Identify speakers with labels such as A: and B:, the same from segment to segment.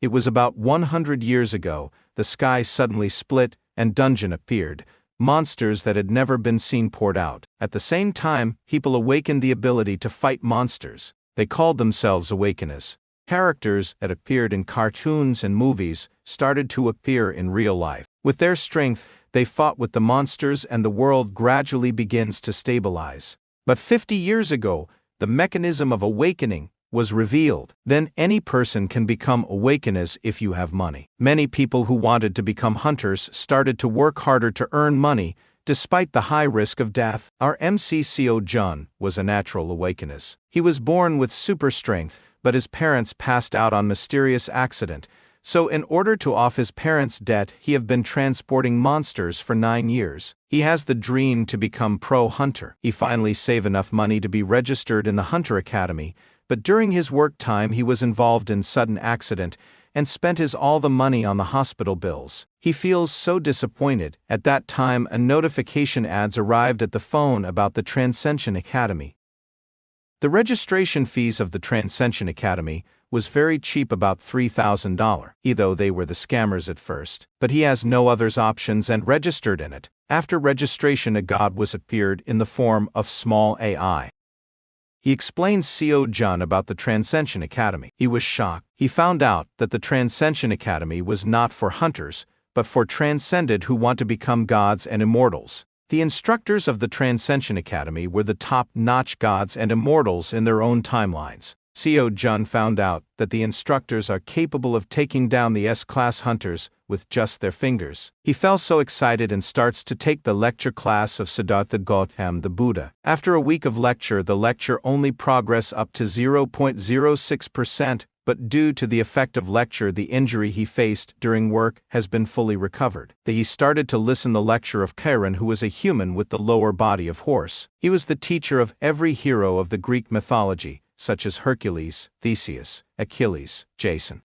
A: It was about 100 years ago. The sky suddenly split, and dungeon appeared. Monsters that had never been seen poured out. At the same time, people awakened the ability to fight monsters. They called themselves awakeners. Characters that appeared in cartoons and movies started to appear in real life. With their strength, they fought with the monsters, and the world gradually begins to stabilize. But 50 years ago, the mechanism of awakening was revealed. Then any person can become awakeners if you have money. Many people who wanted to become hunters started to work harder to earn money, despite the high risk of death. Our MC Seo Jun was a natural awakener. He was born with super strength, but his parents passed out on mysterious accident. So in order to off his parents' debt, he have been transporting monsters for 9 years. He has the dream to become pro hunter. He finally saved enough money to be registered in the Hunter Academy, but during his work time he was involved in sudden accident and spent all the money on the hospital bills. He feels so disappointed. At that time a notification ads arrived at the phone about the Transcension Academy. The registration fees of the Transcension Academy was very cheap, about $3,000, though they were the scammers at first. But he has no other options and registered in it. After registration a god was appeared in the form of small AI. He explained Seo Jun about the Transcension Academy. He was shocked. He found out that the Transcension Academy was not for hunters, but for transcended who want to become gods and immortals. The instructors of the Transcension Academy were the top-notch gods and immortals in their own timelines. Seo Jun found out that the instructors are capable of taking down the S-class hunters with just their fingers. He felt so excited and starts to take the lecture class of Siddhartha Gautama the Buddha. After a week of lecture, the lecture only progress up to 0.06%, but due to the effect of lecture the injury he faced during work has been fully recovered. He started to listen the lecture of Chiron, who was a human with the lower body of horse. He was the teacher of every hero of the Greek mythology, such as Hercules, Theseus, Achilles, Jason.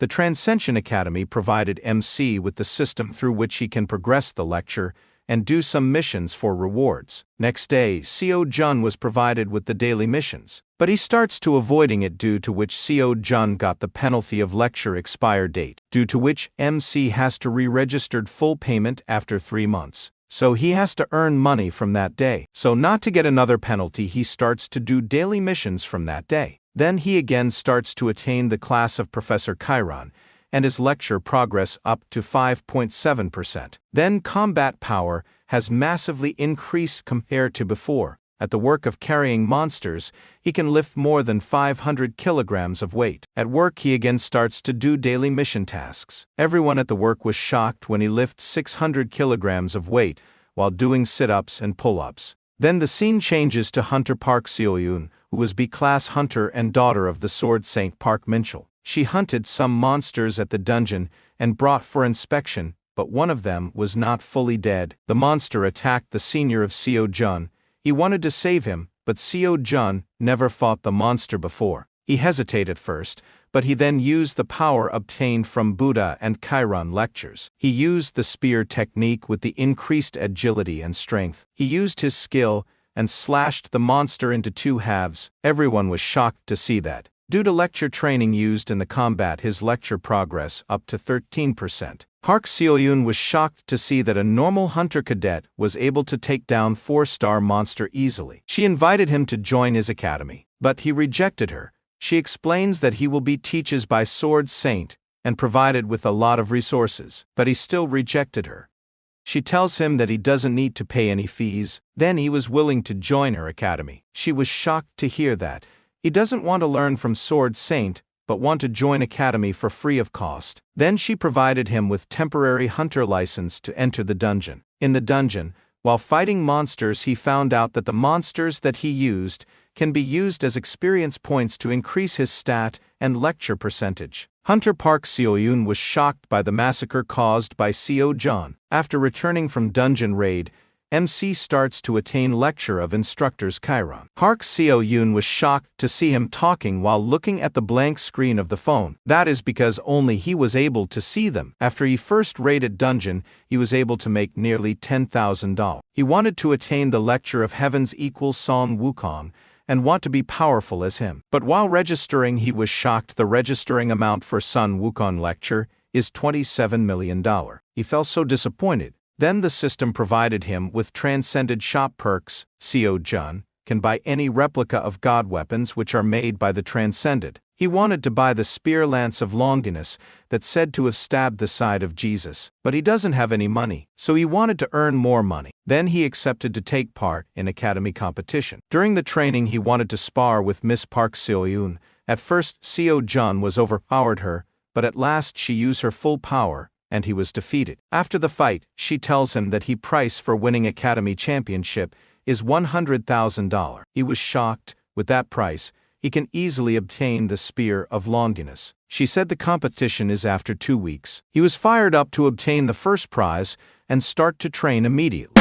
A: The Transcension Academy provided MC with the system through which he can progress the lecture and do some missions for rewards. Next day, Seo Jun was provided with the daily missions, but he starts to avoiding it, due to which Seo Jun got the penalty of lecture expire date, due to which MC has to re-registered full payment after 3 months. So he has to earn money from that day. So not to get another penalty, he starts to do daily missions from that day. Then he again starts to attain the class of Professor Chiron, and his lecture progress up to 5.7%. Then combat power has massively increased compared to before. At the work of carrying monsters, he can lift more than 500 kilograms of weight. At work he again starts to do daily mission tasks. Everyone at the work was shocked when he lifted 600 kilograms of weight while doing sit-ups and pull-ups. Then the scene changes to Hunter Park Seo-yoon, who was B-class hunter and daughter of the Sword Saint Park Minchul. She hunted some monsters at the dungeon and brought for inspection, but one of them was not fully dead. The monster attacked the senior of Seo Jun. He wanted to save him, but Seo Jun never fought the monster before. He hesitated first, but he then used the power obtained from Buddha and Chiron lectures. He used the spear technique with the increased agility and strength. He used his skill and slashed the monster into 2 halves. Everyone was shocked to see that. Due to lecture training used in the combat, his lecture progress up to 13%. Park Seo-yoon was shocked to see that a normal hunter cadet was able to take down 4-star monster easily. She invited him to join his academy, but he rejected her. She explains that he will be teaches by Sword Saint and provided with a lot of resources, but he still rejected her. She tells him that he doesn't need to pay any fees. Then he was willing to join her academy. She was shocked to hear that. He doesn't want to learn from Sword Saint, but want to join academy for free of cost. Then she provided him with temporary hunter license to enter the dungeon. In the dungeon, while fighting monsters, he found out that the monsters that he used can be used as experience points to increase his stat and lecture percentage. Hunter Park Seo-yoon was shocked by the massacre caused by Seo Jun. After returning from dungeon raid, MC starts to attain lecture of instructors Chiron. Park Seo-yoon was shocked to see him talking while looking at the blank screen of the phone. That is because only he was able to see them. After he first raided dungeon, he was able to make nearly $10,000. He wanted to attain the lecture of heavens equals Son Wukong, and want to be powerful as him. But while registering, he was shocked. The registering amount for Sun Wukong lecture is $27 million. He felt so disappointed. Then the system provided him with transcended shop perks. Seo Jun can buy any replica of god weapons which are made by the transcended. He wanted to buy the spear lance of Longinus that's said to have stabbed the side of Jesus, but he doesn't have any money, so he wanted to earn more money. Then he accepted to take part in academy competition. During the training, he wanted to spar with Miss Park Seo-yoon. At first, Seo Jun was overpowered her, but at last she used her full power, and he was defeated. After the fight, she tells him that the price for winning academy championship is $100,000. He was shocked. With that price, he can easily obtain the spear of Longinus. She said the competition is after 2 weeks. He was fired up to obtain the first prize and start to train immediately.